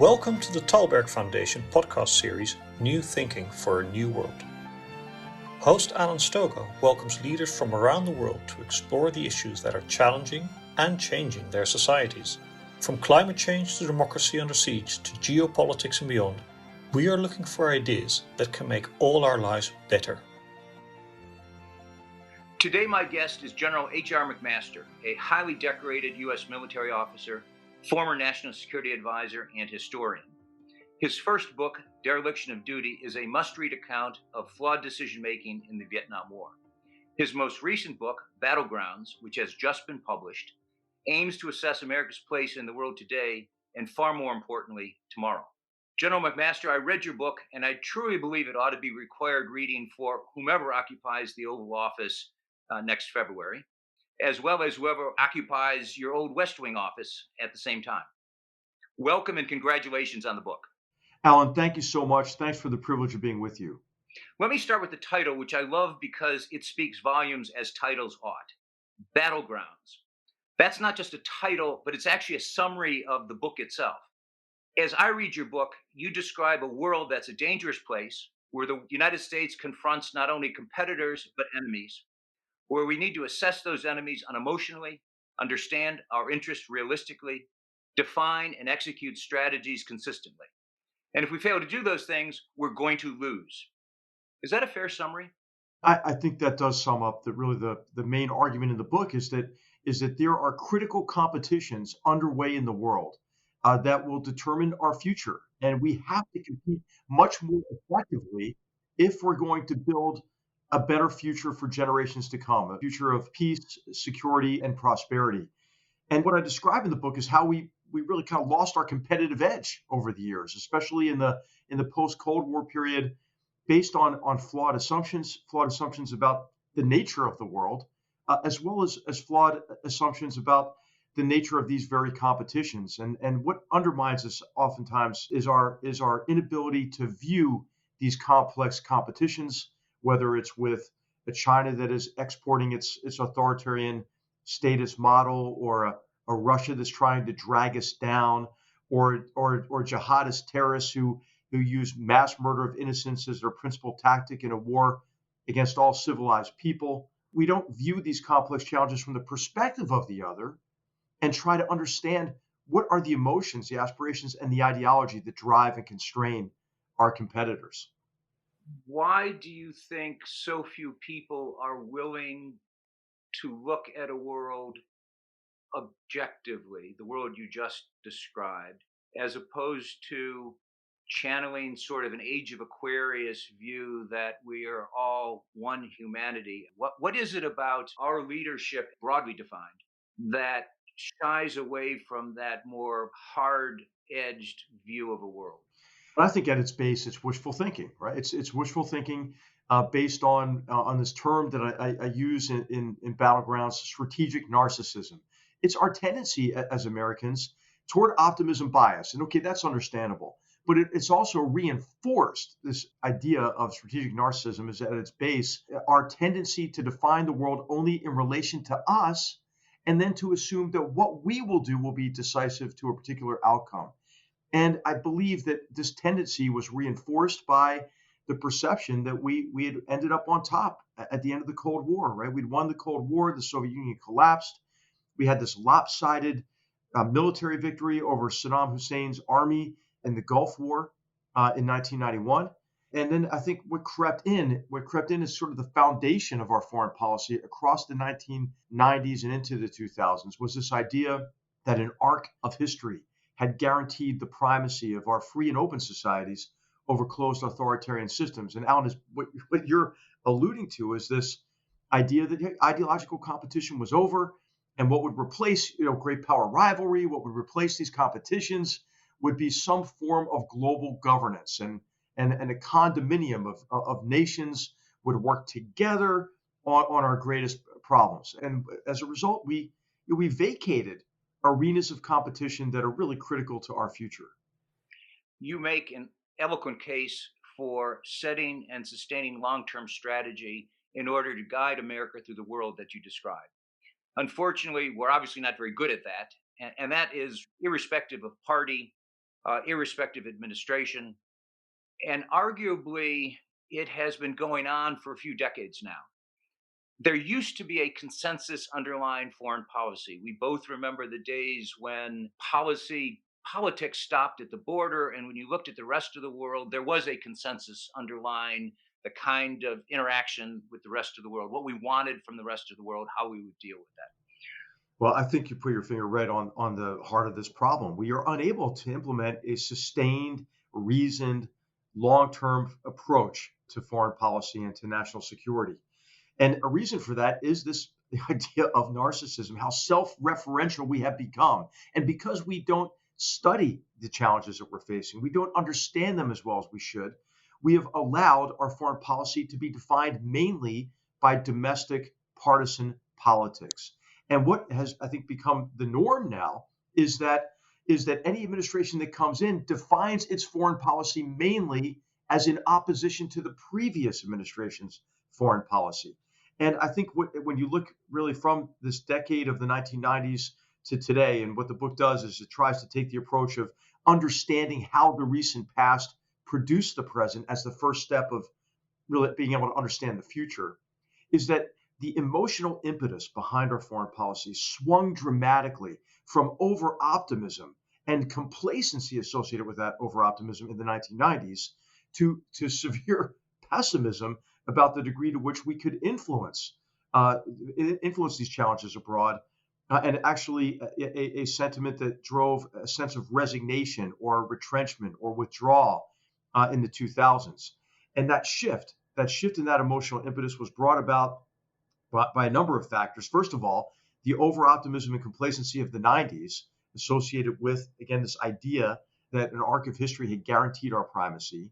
Welcome to the Thalberg Foundation podcast series, New Thinking for a New World. Host Alan Stoga welcomes leaders from around the world to explore the issues that are challenging and changing their societies. From climate change to democracy under siege to geopolitics and beyond, we are looking for ideas that can make all our lives better. Today my guest is General H.R. McMaster, a highly decorated U.S. military officer, former National Security Advisor, and historian. His first book, Dereliction of Duty, is a must-read account of flawed decision-making in the Vietnam War. His most recent book, Battlegrounds, which has just been published, aims to assess America's place in the world today and, far more importantly, tomorrow. General McMaster, I read your book, and I truly believe it ought to be required reading for whomever occupies the Oval Office next February, as well as whoever occupies your old West Wing office at the same time. Welcome and congratulations on the book. Alan, thank you so much. Thanks for the privilege of being with you. Let me start with the title, which I love because it speaks volumes as titles ought. Battlegrounds. That's not just a title, but it's actually a summary of the book itself. As I read your book, you describe a world that's a dangerous place where the United States confronts not only competitors, but enemies, where we need to assess those enemies unemotionally, understand our interests realistically, define and execute strategies consistently. And if we fail to do those things, we're going to lose. Is that a fair summary? I think that does sum up the main argument in the book is that there are critical competitions underway in the world that will determine our future. And we have to compete much more effectively if we're going to build a better future for generations to come, a future of peace, security, and prosperity. And what I describe in the book is how we really kind of lost our competitive edge over the years, especially in the post-Cold War period, based on flawed assumptions about the nature of the world, as well as flawed assumptions about the nature of these very competitions. And what undermines us oftentimes is our inability to view these complex competitions, whether it's with a China that is exporting its authoritarian status model, or a Russia that's trying to drag us down, or jihadist terrorists who use mass murder of innocents as their principal tactic in a war against all civilized people. We don't view these complex challenges from the perspective of the other and try to understand what are the emotions, the aspirations, and the ideology that drive and constrain our competitors. Why do you think so few people are willing to look at a world objectively, the world you just described, as opposed to channeling sort of an Age of Aquarius view that we are all one humanity? What is it about our leadership, broadly defined, that shies away from that more hard-edged view of a world? I think at its base, it's wishful thinking, right? It's wishful thinking based on this term that I use in Battlegrounds, strategic narcissism. It's our tendency as Americans toward optimism bias, and okay, that's understandable. But it's also reinforced. This idea of strategic narcissism is at its base our tendency to define the world only in relation to us, and then to assume that what we will do will be decisive to a particular outcome. And I believe that this tendency was reinforced by the perception that we had ended up on top at the end of the Cold War, right? We'd won the Cold War, the Soviet Union collapsed. We had this lopsided military victory over Saddam Hussein's army in the Gulf War in 1991. And then I think what crept in is sort of the foundation of our foreign policy across the 1990s and into the 2000s was this idea that an arc of history had guaranteed the primacy of our free and open societies over closed authoritarian systems. And Alan, what you're alluding to is this idea that ideological competition was over, and what would replace great power rivalry, what would replace these competitions would be some form of global governance, and a condominium of nations would work together on our greatest problems. And as a result, we vacated arenas of competition that are really critical to our future. You make an eloquent case for setting and sustaining long-term strategy in order to guide America through the world that you describe. Unfortunately, we're obviously not very good at that, and that is irrespective of party, irrespective administration. And arguably, it has been going on for a few decades now. There used to be a consensus underlying foreign policy. We both remember the days when politics stopped at the border, and when you looked at the rest of the world, there was a consensus underlying the kind of interaction with the rest of the world, what we wanted from the rest of the world, how we would deal with that. Well, I think you put your finger right on the heart of this problem. We are unable to implement a sustained, reasoned, long-term approach to foreign policy and to national security. And a reason for that is this idea of narcissism, how self-referential we have become. And because we don't study the challenges that we're facing, we don't understand them as well as we should, we have allowed our foreign policy to be defined mainly by domestic partisan politics. And what has, I think, become the norm now is that any administration that comes in defines its foreign policy mainly as in opposition to the previous administration's foreign policy. And I think when you look really from this decade of the 1990s to today, and what the book does is it tries to take the approach of understanding how the recent past produced the present as the first step of really being able to understand the future, is that the emotional impetus behind our foreign policy swung dramatically from over optimism and complacency associated with that over optimism in the 1990s to severe pessimism about the degree to which we could influence these challenges abroad, and actually a sentiment that drove a sense of resignation or retrenchment or withdrawal in the 2000s. And that shift in that emotional impetus was brought about by a number of factors. First of all, the over optimism and complacency of the 90s associated with, again, this idea that an arc of history had guaranteed our primacy.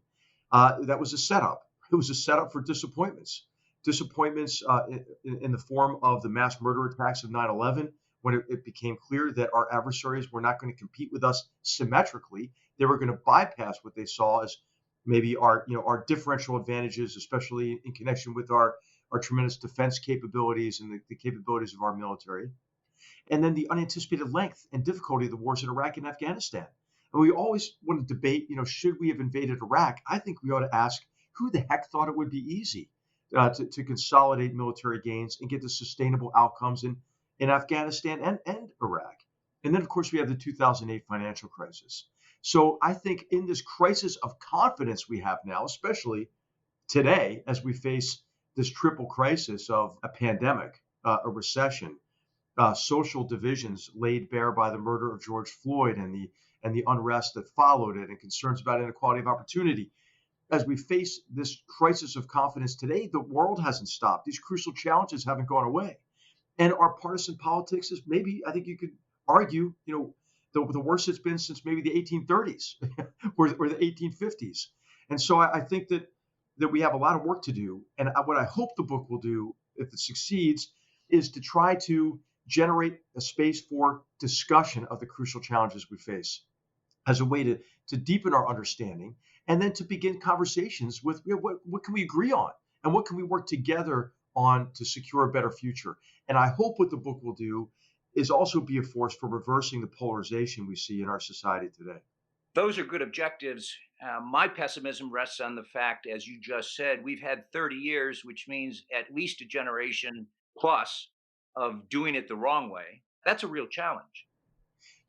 That was a setup. It was a setup for disappointments in the form of the mass murder attacks of 9/11, when it became clear that our adversaries were not going to compete with us symmetrically. They were going to bypass what they saw as maybe our differential advantages, especially in connection with our tremendous defense capabilities and the capabilities of our military. And then the unanticipated length and difficulty of the wars in Iraq and Afghanistan. And we always want to debate, should we have invaded Iraq? I think we ought to ask, who the heck thought it would be easy to consolidate military gains and get the sustainable outcomes in Afghanistan and Iraq? And then, of course, we have the 2008 financial crisis. So I think in this crisis of confidence we have now, especially today, as we face this triple crisis of a pandemic, a recession, social divisions laid bare by the murder of George Floyd and the unrest that followed it, and concerns about inequality of opportunity. As we face this crisis of confidence today, the world hasn't stopped. These crucial challenges haven't gone away. And our partisan politics is maybe, I think you could argue, the worst it's been since maybe the 1830s or the 1850s. And so I think that we have a lot of work to do. And what I hope the book will do, if it succeeds, is to try to generate a space for discussion of the crucial challenges we face as a way to deepen our understanding, and then to begin conversations with what can we agree on and what can we work together on to secure a better future. And I hope what the book will do is also be a force for reversing the polarization we see in our society today. Those are good objectives. My pessimism rests on the fact, as you just said, we've had 30 years, which means at least a generation plus of doing it the wrong way. That's a real challenge.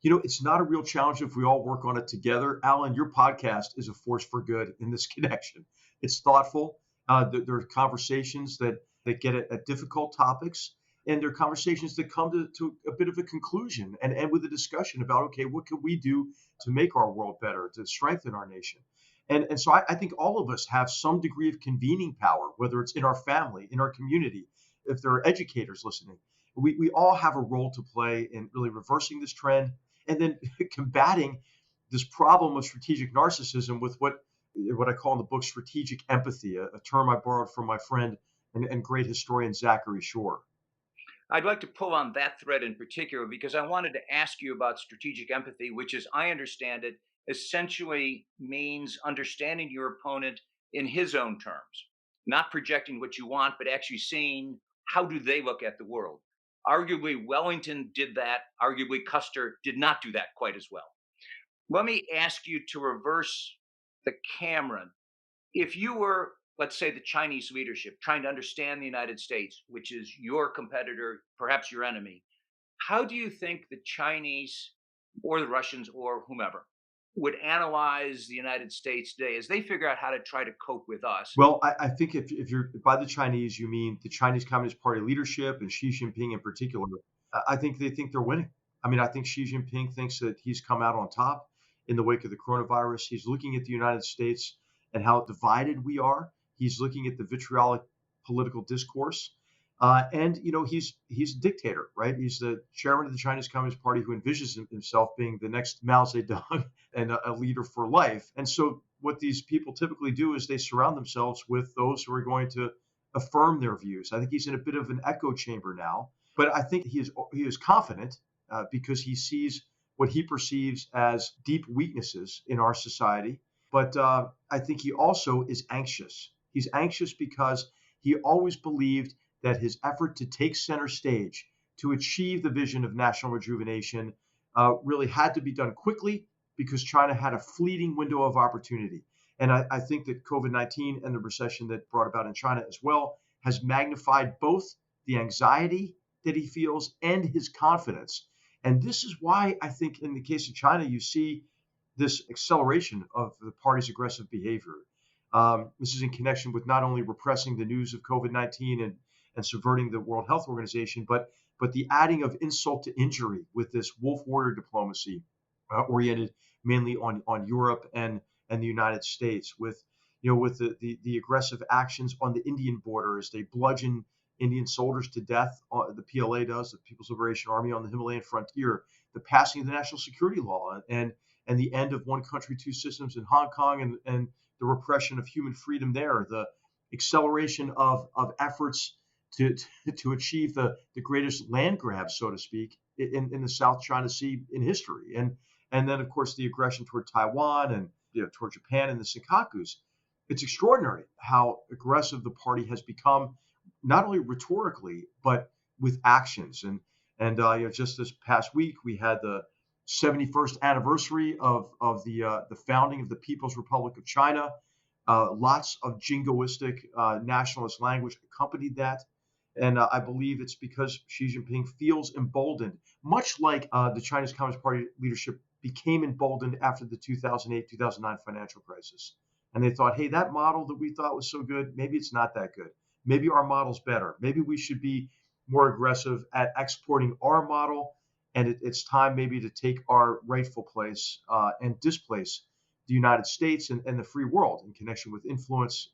It's not a real challenge if we all work on it together. Alan, your podcast is a force for good in this connection. It's thoughtful. There are conversations that get at difficult topics, and there are conversations that come to a bit of a conclusion and end with a discussion about, okay, what can we do to make our world better, to strengthen our nation? And so I think all of us have some degree of convening power, whether it's in our family, in our community, if there are educators listening. We all have a role to play in really reversing this trend, and then combating this problem of strategic narcissism with what I call in the book strategic empathy, a term I borrowed from my friend and great historian Zachary Shore. I'd like to pull on that thread in particular because I wanted to ask you about strategic empathy, which, as I understand it, essentially means understanding your opponent in his own terms, not projecting what you want, but actually seeing how do they look at the world. Arguably, Wellington did that. Arguably, Custer did not do that quite as well. Let me ask you to reverse the camera. If you were, let's say, the Chinese leadership trying to understand the United States, which is your competitor, perhaps your enemy, how do you think the Chinese or the Russians or whomever would analyze the United States today as they figure out how to try to cope with us? Well, I think if you're by the Chinese, you mean the Chinese Communist Party leadership and Xi Jinping in particular. I think they think they're winning. I mean, I think Xi Jinping thinks that he's come out on top in the wake of the coronavirus. He's looking at the United States and how divided we are. He's looking at the vitriolic political discourse. And he's a dictator, right? He's the chairman of the Chinese Communist Party who envisions himself being the next Mao Zedong and a leader for life. And so what these people typically do is they surround themselves with those who are going to affirm their views. I think he's in a bit of an echo chamber now, but I think he is confident because he sees what he perceives as deep weaknesses in our society. But I think he also is anxious. He's anxious because he always believed that his effort to take center stage to achieve the vision of national rejuvenation really had to be done quickly because China had a fleeting window of opportunity. And I think that COVID-19 and the recession that brought about in China as well has magnified both the anxiety that he feels and his confidence. And this is why I think in the case of China, you see this acceleration of the party's aggressive behavior. This is in connection with not only repressing the news of COVID-19 and subverting the World Health Organization, but the adding of insult to injury with this wolf warrior diplomacy oriented mainly on Europe and the United States, with the aggressive actions on the Indian border as they bludgeon Indian soldiers to death. The PLA does, the People's Liberation Army, on the Himalayan frontier, the passing of the national security law, and the end of one country, two systems in Hong Kong, and the repression of human freedom there, the acceleration of efforts to achieve the greatest land grab, so to speak, in the South China Sea in history, and then of course the aggression toward Taiwan and toward Japan and the Senkakus. It's extraordinary how aggressive the party has become, not only rhetorically but with actions. And just this past week we had the 71st anniversary of the founding of the People's Republic of China. Lots of jingoistic nationalist language accompanied that. And I believe it's because Xi Jinping feels emboldened, much like the Chinese Communist Party leadership became emboldened after the 2008-2009 financial crisis. And they thought, hey, that model that we thought was so good, maybe it's not that good. Maybe our model's better. Maybe we should be more aggressive at exporting our model. And it's time maybe to take our rightful place and displace the United States and the free world in connection with influence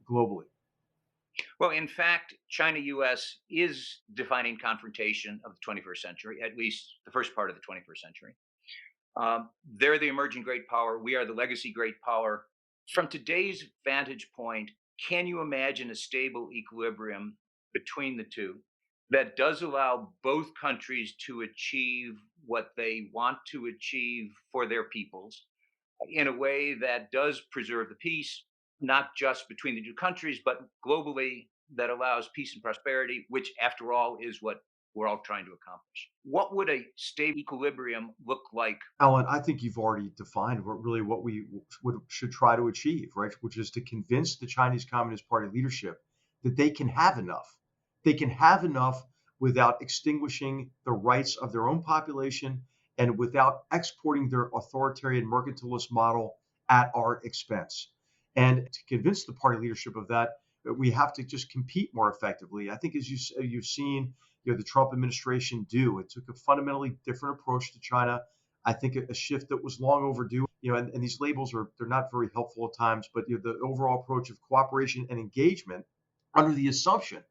globally. Well, in fact, China US is defining confrontation of the 21st century, at least the first part of the 21st century. They're the emerging great power. We are the legacy great power. From today's vantage point, can you imagine a stable equilibrium between the two that does allow both countries to achieve what they want to achieve for their peoples in a way that does preserve the peace, not just between the two countries, but globally, that allows peace and prosperity, which, after all, is what we're all trying to accomplish? What would a stable equilibrium look like? Alan, I think you've already defined what we should try to achieve, right? Which is to convince the Chinese Communist Party leadership that they can have enough. They can have enough without extinguishing the rights of their own population and without exporting their authoritarian mercantilist model at our expense. And to convince the party leadership of that, we have to just compete more effectively. I think as you've seen the Trump administration do, it took a fundamentally different approach to China. I think a shift that was long overdue. And these labels they're not very helpful at times, but the overall approach of cooperation and engagement under the assumption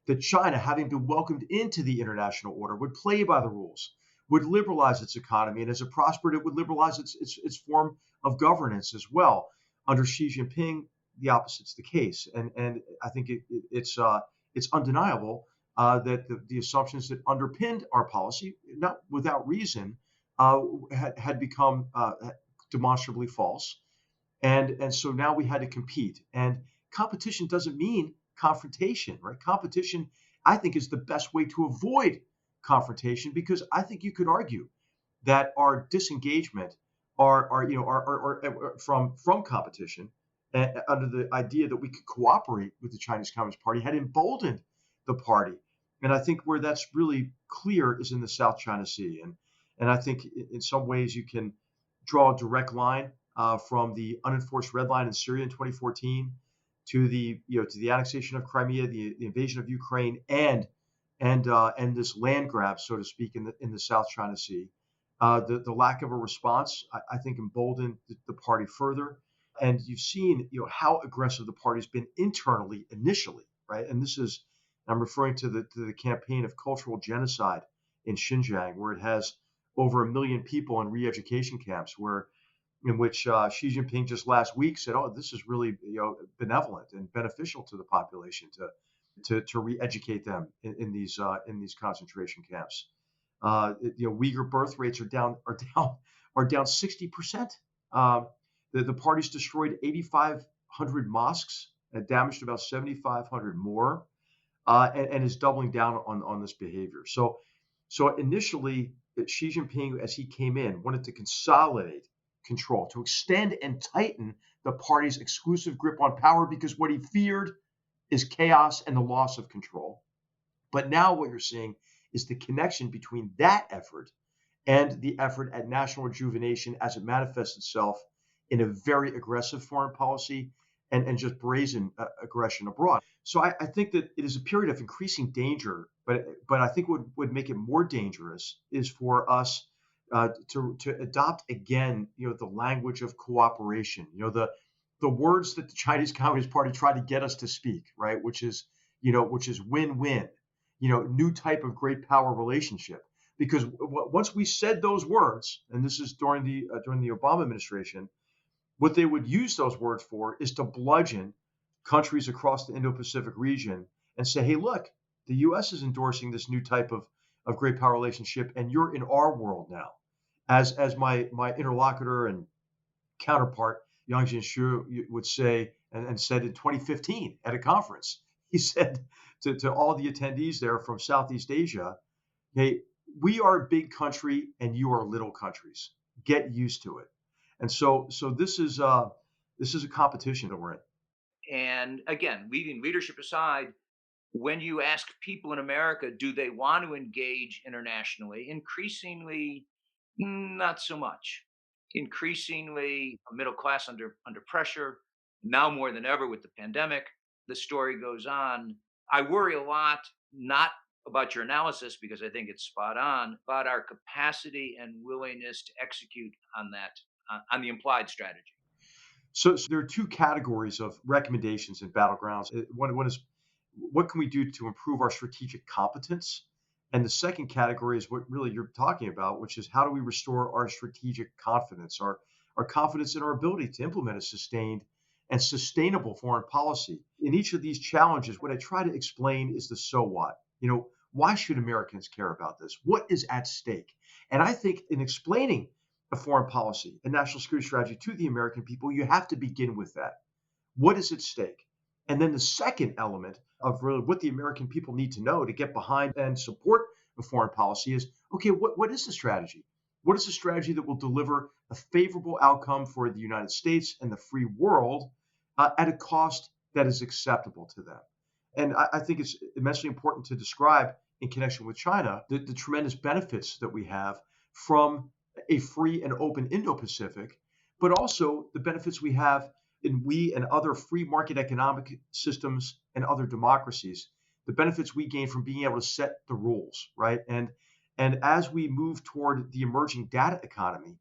that China, having been welcomed into the international order, would play by the rules, would liberalize its economy, and as it prospered, it would liberalize its form of governance as well. Under Xi Jinping, the opposite's the case, and I think it's undeniable that the assumptions that underpinned our policy, not without reason, had become demonstrably false, and so now we had to compete. And competition doesn't mean confrontation, right? Competition, I think, is the best way to avoid confrontation, because I think you could argue that our disengagement are from competition, under the idea that we could cooperate with the Chinese Communist Party, had emboldened the party. And I think where that's really clear is in the South China Sea. And I think in some ways you can draw a direct line from the unenforced red line in Syria in 2014 to the annexation of Crimea, the invasion of Ukraine, and this land grab, so to speak, in the South China Sea. The lack of a response, I think, emboldened the party further. And you've seen, how aggressive the party's been internally initially, right? And I'm referring to the campaign of cultural genocide in Xinjiang, where it has over 1 million people in re-education camps, in which Xi Jinping just last week said, "Oh, this is really benevolent and beneficial to the population to re-educate them in these concentration camps." Uyghur birth rates are down 60%. The party's destroyed 8,500 mosques and damaged about 7,500 more, and is doubling down on this behavior. So initially, Xi Jinping, as he came in, wanted to consolidate control, to extend and tighten the party's exclusive grip on power, because what he feared is chaos and the loss of control. But now what you're seeing is the connection between that effort and the effort at national rejuvenation as it manifests itself in a very aggressive foreign policy and just brazen aggression abroad. So I think that it is a period of increasing danger, but I think what would make it more dangerous is for us to adopt again, the language of cooperation, the words that the Chinese Communist Party tried to get us to speak, right? Which is win-win, new type of great power relationship. Because once we said those words, and this is during the Obama administration, what they would use those words for is to bludgeon countries across the Indo-Pacific region and say, hey, look, the U.S. is endorsing this new type of great power relationship, and you're in our world now. As my interlocutor and counterpart, Yang Jinshu, would say, and said in 2015 at a conference, he said to all the attendees there from Southeast Asia, hey, we are a big country and you are little countries. Get used to it. And so this is a competition that we're in. And again, leaving leadership aside, when you ask people in America, do they want to engage internationally? Increasingly, not so much. Increasingly, a middle class under pressure, now more than ever with the pandemic. The story goes on. I worry a lot, not about your analysis, because I think it's spot on, about our capacity and willingness to execute on that, on the implied strategy. So there are two categories of recommendations in Battlegrounds. One is, what can we do to improve our strategic competence? And the second category is what really you're talking about, which is how do we restore our strategic confidence, our confidence in our ability to implement a sustained and sustainable foreign policy. In each of these challenges, what I try to explain is the so what. Why should Americans care about this? What is at stake? And I think in explaining a foreign policy, a national security strategy to the American people, you have to begin with that. What is at stake? And then the second element of really what the American people need to know to get behind and support a foreign policy is, okay, what is the strategy? What is the strategy that will deliver a favorable outcome for the United States and the free world at a cost that is acceptable to them? And I think it's immensely important to describe in connection with China the tremendous benefits that we have from a free and open Indo-Pacific, but also the benefits we have we and other free market economic systems and other democracies, the benefits we gain from being able to set the rules, right? And as we move toward the emerging data economy,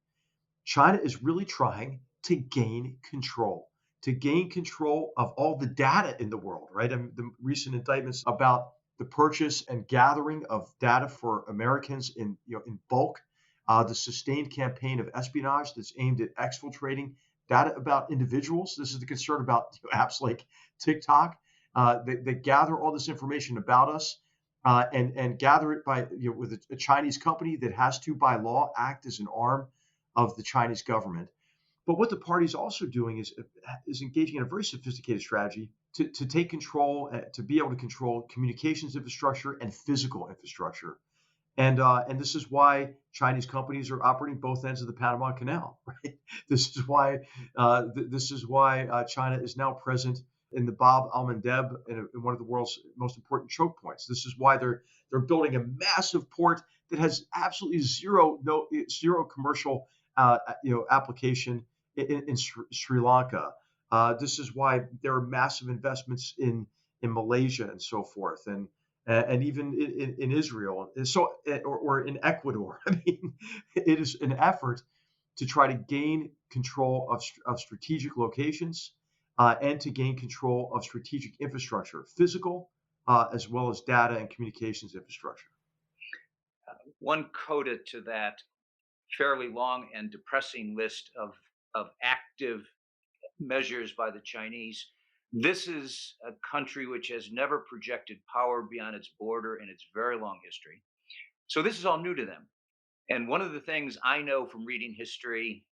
China is really trying to gain control of all the data in the world, right? And the recent indictments about the purchase and gathering of data for Americans in bulk, the sustained campaign of espionage that's aimed at exfiltrating data about individuals. This is the concern about apps like TikTok that gather all this information about us and gather it by with a Chinese company that has to, by law, act as an arm of the Chinese government. But what the party is also doing is engaging in a very sophisticated strategy to take control, to be able to control communications infrastructure and physical infrastructure. And this is why Chinese companies are operating both ends of the Panama Canal, right? This is why China is now present in the Bab al-Mandeb, in one of the world's most important choke points. This is why they're building a massive port that has absolutely zero commercial application in Sri Lanka. This is why there are massive investments in Malaysia and so forth, and even in Israel, or in Ecuador. I mean, it is an effort to try to gain control of strategic locations, and to gain control of strategic infrastructure, physical, as well as data and communications infrastructure. One coda to that fairly long and depressing list of active measures by the Chinese. This is a country which has never projected power beyond its border in its very long history. So this is all new to them. And one of the things I know from reading history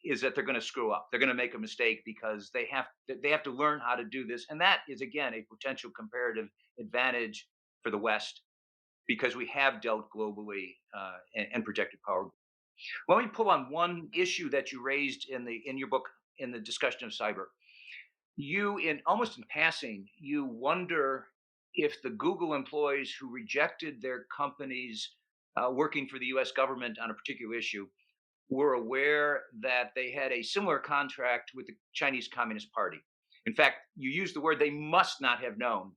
is that they're going to screw up. They're going to make a mistake because they have to learn how to do this. And that is, again, a potential comparative advantage for the West because we have dealt globally and projected power. Let me pull on one issue that you raised in your book in the discussion of cyber. You, in almost in passing, you wonder if the Google employees who rejected their companies working for the U.S. government on a particular issue were aware that they had a similar contract with the Chinese Communist Party. In fact, you used the word they must not have known.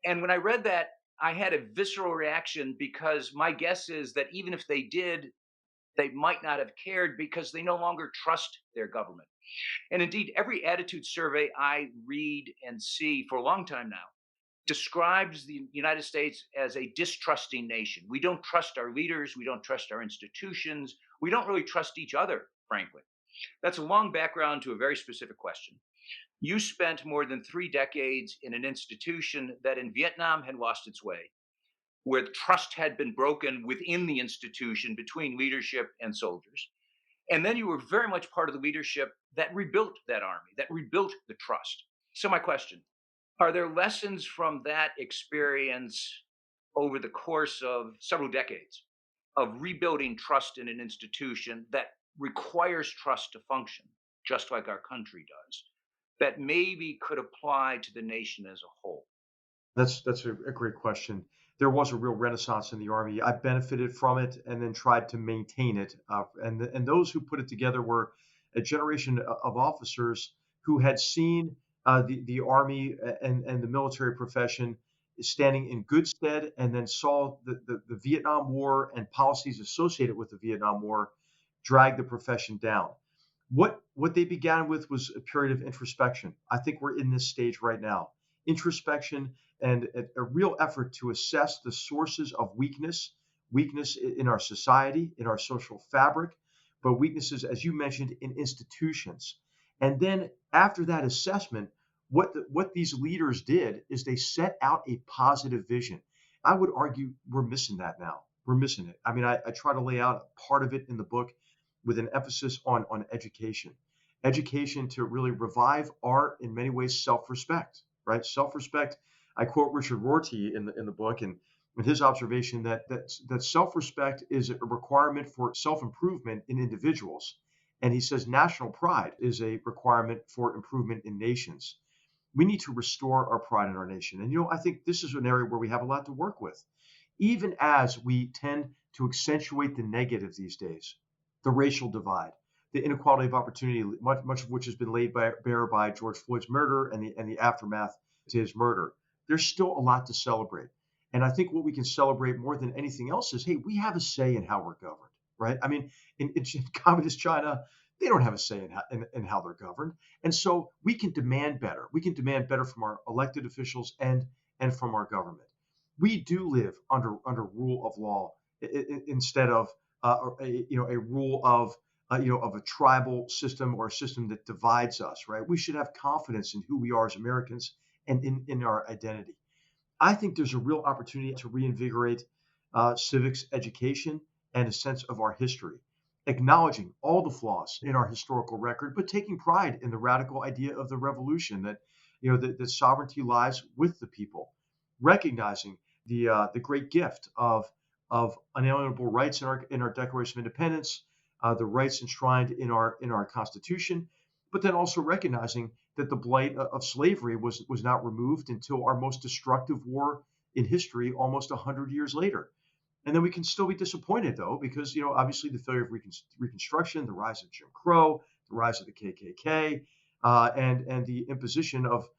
And when I read that, I had a visceral reaction because my guess is that even if they did, they might not have cared because they no longer trust their government. And indeed, every attitude survey I read and see for a long time now describes the United States as a distrusting nation. We don't trust our leaders. We don't trust our institutions. We don't really trust each other, frankly. That's a long background to a very specific question. You spent more than 3 decades in an institution that in Vietnam had lost its way, where trust had been broken within the institution between leadership and soldiers. And then you were very much part of the leadership that rebuilt that army, that rebuilt the trust. So my question, are there lessons from that experience over the course of several decades of rebuilding trust in an institution that requires trust to function, just like our country does, that maybe could apply to the nation as a whole? That's a great question. There was a real renaissance in the Army. I benefited from it and then tried to maintain it. And those who put it together were a generation of officers who had seen the Army and the military profession standing in good stead, and then saw the Vietnam War and policies associated with the Vietnam War drag the profession down. What they began with was a period of introspection. I think we're in this stage right now. Introspection and a real effort to assess the sources of weakness in our society, in our social fabric, but weaknesses, as you mentioned, in institutions. And then after that assessment, what these leaders did is they set out a positive vision. I would argue we're missing that now. We're missing it. I mean, I try to lay out part of it in the book with an emphasis on education to really revive our, in many ways, self-respect, right? Self-respect. I quote Richard Rorty in the book, and with his observation that self-respect is a requirement for self-improvement in individuals. And he says national pride is a requirement for improvement in nations. We need to restore our pride in our nation. And, I think this is an area where we have a lot to work with, even as we tend to accentuate the negative these days, the racial divide, the inequality of opportunity, much of which has been laid bare by George Floyd's murder and the aftermath to his murder. There's still a lot to celebrate. And I think what we can celebrate more than anything else is, hey, we have a say in how we're governed, right? I mean, in communist China, they don't have a say in how they're governed. And so we can demand better. We can demand better from our elected officials and from our government. We do live under rule of law instead of a rule of a tribal system or a system that divides us, right? We should have confidence in who we are as Americans and in our identity. I think there's a real opportunity to reinvigorate civics education and a sense of our history, acknowledging all the flaws in our historical record, but taking pride in the radical idea of the revolution that, that sovereignty lies with the people, recognizing the great gift of of unalienable rights in our Declaration of Independence, the rights enshrined in our Constitution, but then also recognizing that the blight of slavery was not removed until our most destructive war in history, almost 100 years later. And then we can still be disappointed, though, because obviously the failure of Reconstruction, the rise of Jim Crow, the rise of the KKK, and the imposition of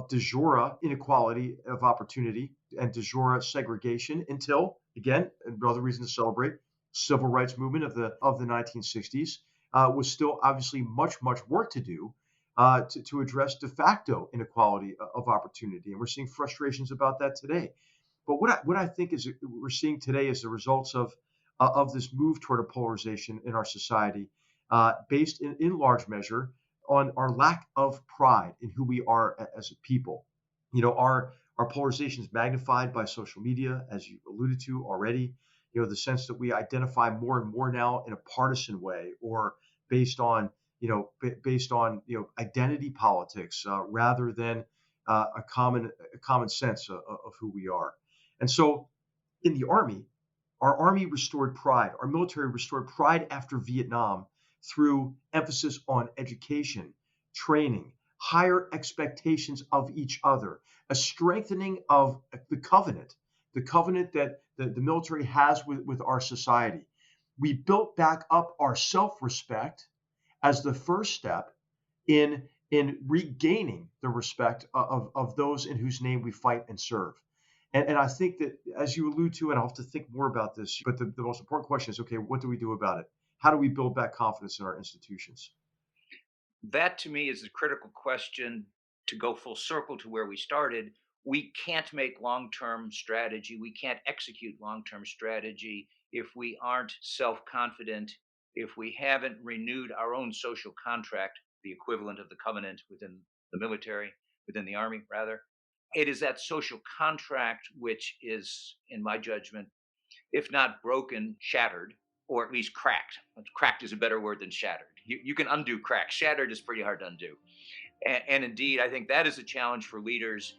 de jure inequality of opportunity and de jure segregation until, again, another reason to celebrate, civil rights movement of the 1960s was still obviously much work to do to address de facto inequality of opportunity. And we're seeing frustrations about that today. But what I think is we're seeing today is the results of this move toward a polarization in our society, based in large measure on our lack of pride in who we are as a people. Our polarization is magnified by social media, as you alluded to already. The sense that we identify more and more now in a partisan way, or based on identity politics, rather than a common sense of who we are. And so in the Army, our Army restored pride, our military restored pride after Vietnam through emphasis on education, training, higher expectations of each other, a strengthening of the covenant that the military has with our society. We built back up our self-respect as the first step in regaining the respect of those in whose name we fight and serve. And I think that, as you allude to, and I'll have to think more about this, but the most important question is, okay, what do we do about it? How do we build back confidence in our institutions? That, to me, is the critical question. To go full circle to where we started, we can't make long-term strategy. We can't execute long-term strategy if we aren't self-confident, if we haven't renewed our own social contract, the equivalent of the covenant within the military, within the Army, rather. It is that social contract which is, in my judgment, if not broken, shattered, or at least cracked. Cracked is a better word than shattered. You can undo crack. Shattered is pretty hard to undo. And indeed, I think that is a challenge for leaders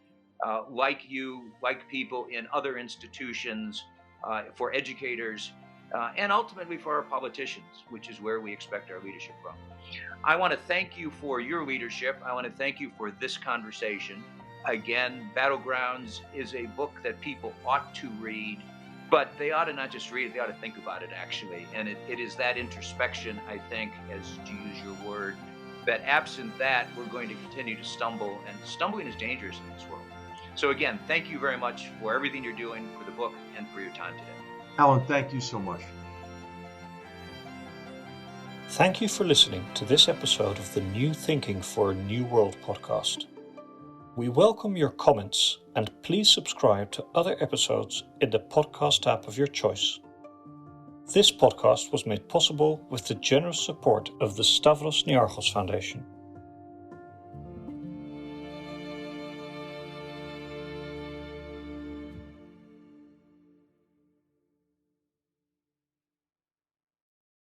like you, like people in other institutions, for educators, and ultimately for our politicians, which is where we expect our leadership from. I want to thank you for your leadership. I want to thank you for this conversation. Again, Battlegrounds is a book that people ought to read, but they ought to not just read it, they ought to think about it, actually. And it is that introspection, I think, as to use your word, that absent that, we're going to continue to stumble, and stumbling is dangerous in this world. So again, thank you very much for everything you're doing, for the book, and for your time today. Alan, thank you so much. Thank you for listening to this episode of the New Thinking for a New World podcast. We welcome your comments, and please subscribe to other episodes in the podcast app of your choice. This podcast was made possible with the generous support of the Stavros Niarchos Foundation.